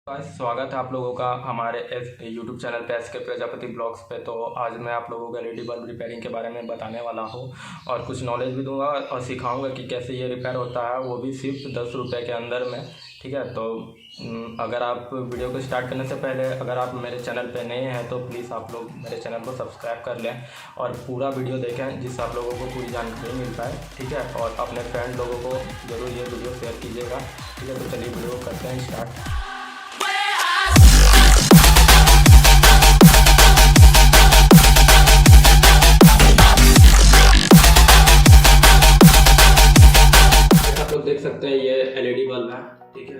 स्वागत है आप लोगों का हमारे यूट्यूब चैनल पे एस के प्रजापति ब्लॉग्स पे। तो आज मैं आप लोगों को एलईडी बल्ब रिपेयरिंग के बारे में बताने वाला हूँ और कुछ नॉलेज भी दूंगा और सिखाऊंगा कि कैसे ये रिपेयर होता है, वो भी सिर्फ 10 रुपये के अंदर में। ठीक है, तो अगर आप वीडियो को स्टार्ट करने से पहले अगर आप मेरे चैनल पे नए हैं तो प्लीज़ आप लोग मेरे चैनल को सब्सक्राइब कर लें और पूरा वीडियो देखें जिससे आप लोगों को पूरी जानकारी मिल पाए। ठीक है, और अपने फ्रेंड लोगों को ज़रूर ये वीडियो शेयर कीजिएगा। ठीक है, तो चलिए वीडियो करते हैं स्टार्ट। देख सकते हैं ये एलईडी बल्ब है। ठीक है,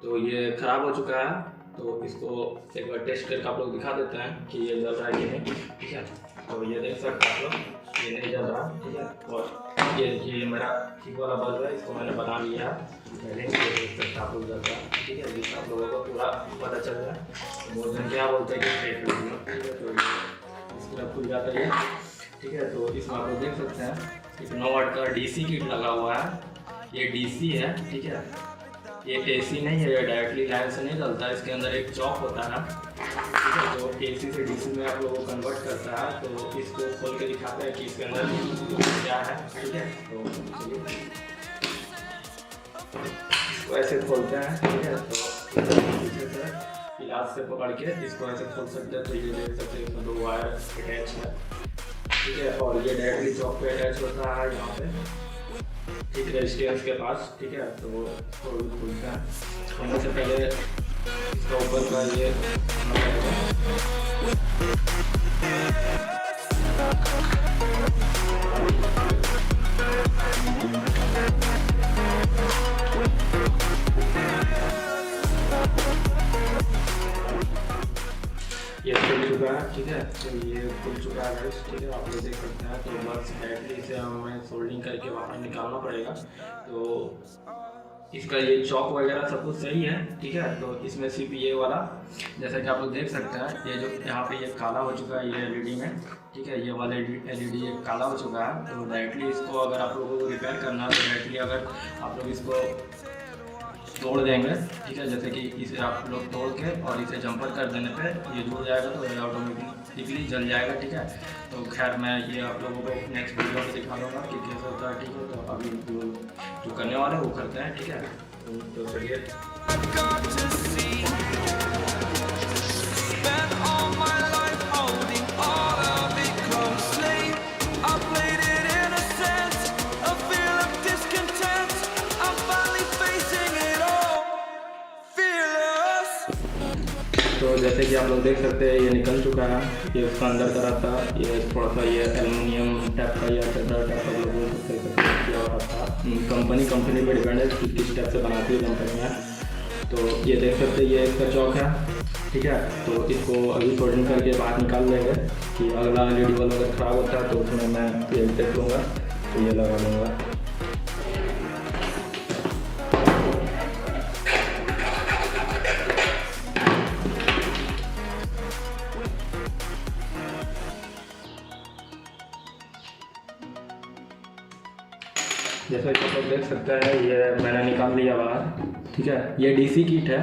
तो ये ख़राब हो चुका है, तो इसको एक बार टेस्ट करके आप लोग दिखा देते हैं कि ये जल रहा है कि नहीं। ठीक है, तो ये देख सकते हैं आप लोग, ये नहीं जल रहा। ठीक है, और ये मेरा ठीक वाला बल्ब है, इसको मैंने बना लिया है पहले। ये देख सकते हैं आप लोग जल रहा है। ठीक है, जिससे आप लोगों को पूरा पता चल रहा है। भोजन क्या बोलते हैं कि ठीक है, तो इसको खुल जाता है। ठीक है, तो इसमें आप लोग देख सकते हैं एक 9 वाट का डीसी किट लगा हुआ है। ये डीसी है। ठीक है, ये एसी नहीं है, ये डायरेक्टली लाइन से नहीं चलता है। इसके अंदर एक चॉक होता है। ठीक है, जो एसी से डीसी में आप लोगों को कन्वर्ट करता है। तो इसको खोल के दिखाते हैं कि इसके अंदर क्या है। ठीक है, तो चलिए इसको ऐसे खोलते हैं। ठीक है, तो पीछे से इलाज से पकड़ के इसको ऐसे खोल सकते हैं। तो ये देख सकते हैं 2 वायर अटैच है। ठीक है, और ये डायरेक्टली चॉक पे अटैच होता है यहाँ पे। ठीक है, रेजिस्टेंस के पास। ठीक है, तो वो खुलता है। खोलने से पहले इसका ऊपर का ये खुल चुका है। ठीक है, तो ये खुल चुका है गाइस। ठीक है, आप लोग देख सकते हैं। तो बस डायरेक्टली इसे हमें सोल्डिंग करके बाहर निकालना पड़ेगा। तो इसका ये चॉक वगैरह सब कुछ सही है। ठीक है, तो इसमें सिर्फ ये वाला, जैसा कि आप लोग देख सकते हैं, ये जो यहाँ पे ये काला हो चुका है ये एलईडी में। ठीक है, ये वाला एलईडी ये काला हो चुका है। तो डायरेक्टली इसको अगर आप लोगों को रिपेयर करना है तो डायरेक्टली अगर आप लोग इसको तोड़ देंगे। ठीक है, जैसे कि इसे आप लोग तोड़ के और इसे जंपर कर देने पे ये जुड़ जाएगा, तो ये ऑटोमेटिकली जल जाएगा। ठीक है, तो खैर मैं ये आप लोगों को नेक्स्ट वीडियो में दिखा दूँगा कि कैसे होता है। ठीक है, तो अभी जो करने वाले हैं वो करते हैं। ठीक है, तो चलिए। तो जैसे कि आप लोग देख सकते हैं ये निकल चुका है। ये उसका अंदर का रहता, ये थोड़ा सा ये एल्युमिनियम टाइप का या चद्दर टाइप का लोगों को किया हुआ था। कंपनी पे डिपेंड है किस टाइप से बनाती है कंपनियाँ। तो ये देख सकते हैं ये इसका चौक है। ठीक है, तो इसको अभी सोल्डरिंग करके बाहर निकाल लेंगे कि अगला एलईडी बल्ब अगर ख़राब होता है तो उसमें मैं ये देख लूँगा, तो ये लगा लूँगा। जैसा कि आप लोग देख सकते हैं ये मैंने निकाल लिया बाहर। ठीक है, ये डीसी किट है,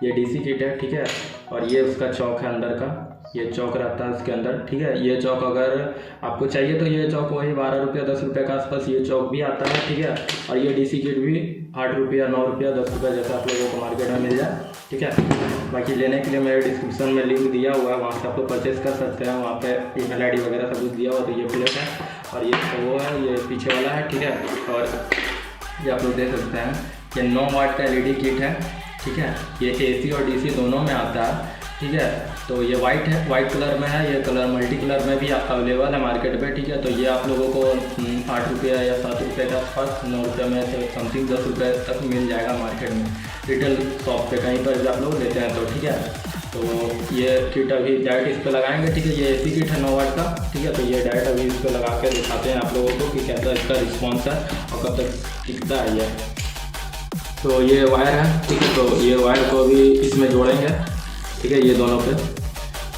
ये डीसी किट है। ठीक है, और ये उसका चौक है अंदर का, ये चौक रहता है उसके अंदर। ठीक है, ये चौक अगर आपको चाहिए तो ये चौक वही 12 रुपया 10 रुपये के आसपास ये चौक भी आता है। ठीक है, और ये डीसी किट भी 8 रुपया 9 रुपया 10 रुपया जैसा आप लोगों को मार्केट में मिल जाए। ठीक है, बाकी लेने के लिए मेरे डिस्क्रिप्शन में लिंक दिया हुआ है, वहाँ से आप लोग परचेस कर सकते हैं। वहाँ पे ईमेल आईडी वगैरह सब कुछ दिया हुआ। तो ये प्लेट है और ये वो है, ये पीछे वाला है। ठीक है, और ये आप लोग देख सकते हैं ये 9 वाट का एलईडी किट है। ठीक है, ये एसी और डीसी दोनों में आता है। ठीक है, तो ये वाइट है, वाइट कलर में है। ये कलर मल्टी कलर में भी अवेलेबल है मार्केट पे। ठीक है, तो ये आप लोगों को 8 रुपया या 7 रुपये के आसपास 9 रुपये में से समथिंग 10 रुपये तक मिल जाएगा मार्केट में, रिटेल शॉप पे कहीं पर भी आप लोग लेते हैं। तो ठीक है, तो ये किट अभी डायरेक्ट इस पर लगाएंगे। ठीक है, ये एसी किट है 9 वाट का। ठीक है, तो ये डायरेक्ट अभी इस पर लगा के दिखाते हैं आप लोगों को कि कैसा इसका रिस्पॉन्स है और कब तक टिकता है ये। तो ये वायर है। ठीक है, तो ये वायर को अभी इसमें जोड़ेंगे। ठीक है, ये दोनों पे,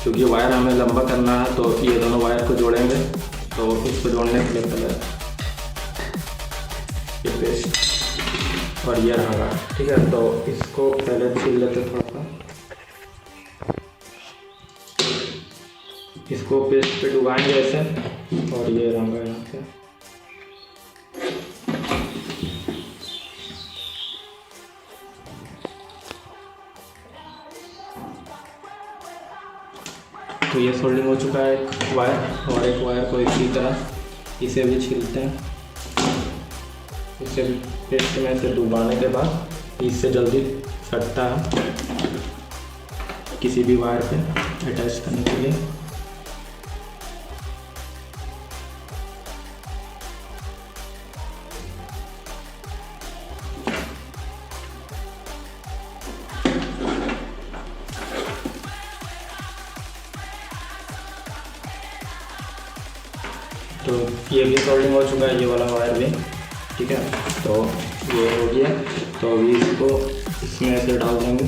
क्योंकि वायर हमें लंबा करना है तो ये दोनों वायर को जोड़ेंगे। तो इसको जोड़ने के लिए पहले ये पेस्ट और ये रहा। ठीक है, तो इसको पहले छील लेते थोड़ा सा। इसको पेस्ट पे डुबाएंगे ऐसे, और ये रंगा यहाँ से। तो ये सोल्डिंग हो चुका है एक वायर, और एक वायर को इसी तरह इसे भी छीलते हैं। इसे भी पेस्ट में से डुबाने के बाद इससे जल्दी सटता है किसी भी वायर पे अटैच करने के लिए। तो ये भी सोल्डिंग हो चुका है, ये वाला वायर भी, ठीक है। तो ये हो गया। तो अभी इसको इसमें ऐसे डाल देंगे,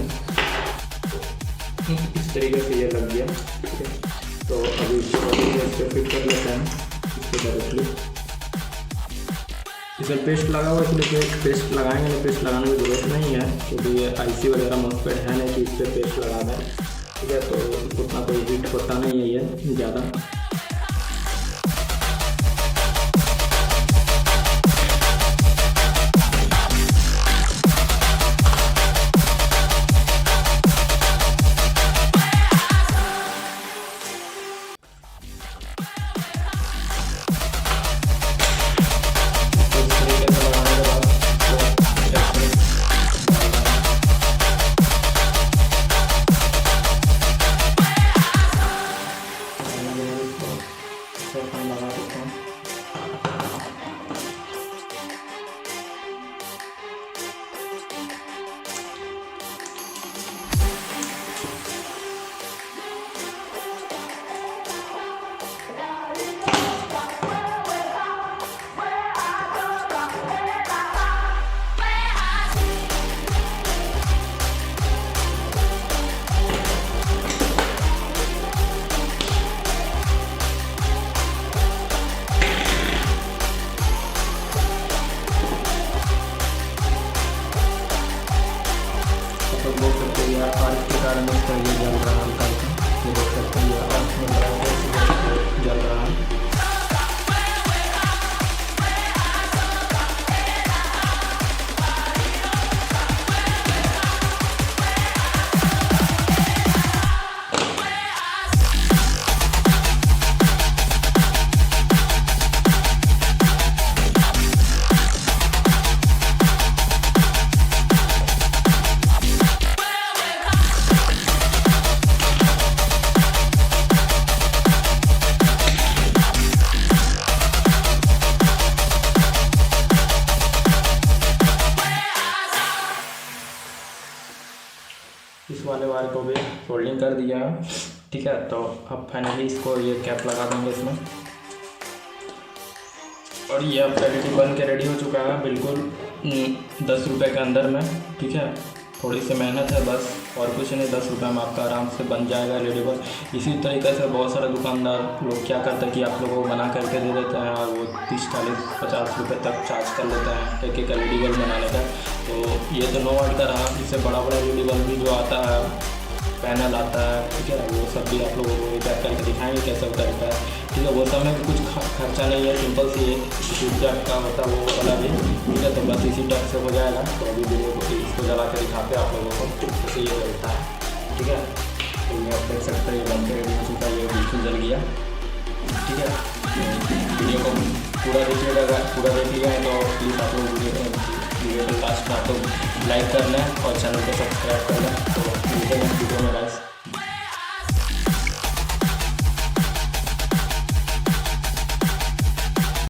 इस तरीके से ये लग गया, ठीक है। तो अभी इसको फिट कर लेते हैं इसको डायरेक्टली। इसमें पेस्ट लगा हुआ, इसलिए पेस्ट लगाएंगे नहीं, पेस्ट लगाने की ज़रूरत नहीं है, क्योंकि ये आईसी वगैरह मोस्टपेड है नहीं कि इस पर पेस्ट लगा दें, ठीक है। तो उतना कोई हीट होता नहीं है ये ज़्यादा। देख सकते हैं यार, और इसके कारण इसका ये जल रहा है हल्का हल्का, ये देख सकते हैं यार, और इसमें जल रहा है। इस वाले वायर को भी फोल्डिंग कर दिया है, ठीक है। तो अब फाइनली इसको ये कैप लगा देंगे इसमें, और ये अब एलईडी बन के रेडी हो चुका है बिल्कुल 10 रुपये के अंदर में, ठीक है। थोड़ी सी मेहनत है बस, और कुछ नहीं, 10 रुपये में आपका आराम से बन जाएगा एलईडी बल्ब। इसी तरीके से बहुत सारे दुकानदार लोग क्या करते हैं कि आप लोगों को बना करके दे देते हैं, और वो 30, 40, 50 रुपये तक चार्ज कर लेते हैं एक एलईडी बल्ब बनाने का। तो ये तो 9 वाट का रहा, इससे बड़ा बड़ा एलईडी बल्ब भी जो आता है, पैनल आता है, ठीक है, वो सब भी आप लोगों को रिपेयर करके दिखाएंगे कैसे होता है, ठीक है। वो सब में कुछ खर्चा नहीं है, सिंपल सी एक का होता है वो वाला भी, ठीक है। तो बस इसी टाइप से हो जाएगा। तो अभी वीडियो को इसको जला के दिखाते हैं आप लोगों को कैसे ये चलता है, ठीक है। तो ये आप देख सकते हैं, ये बन के रेडी हो चुका है, ये बिल्कुल जल गया, ठीक है। वीडियो को पूरा देखिएगा, पूरा देख लिया है तो प्लीज़ आप लोग वीडियो को लास्ट में आप लोग लाइक कर लें और चैनल को सब्सक्राइब कर लें। तो मिलते हैं वीडियो में गाइस।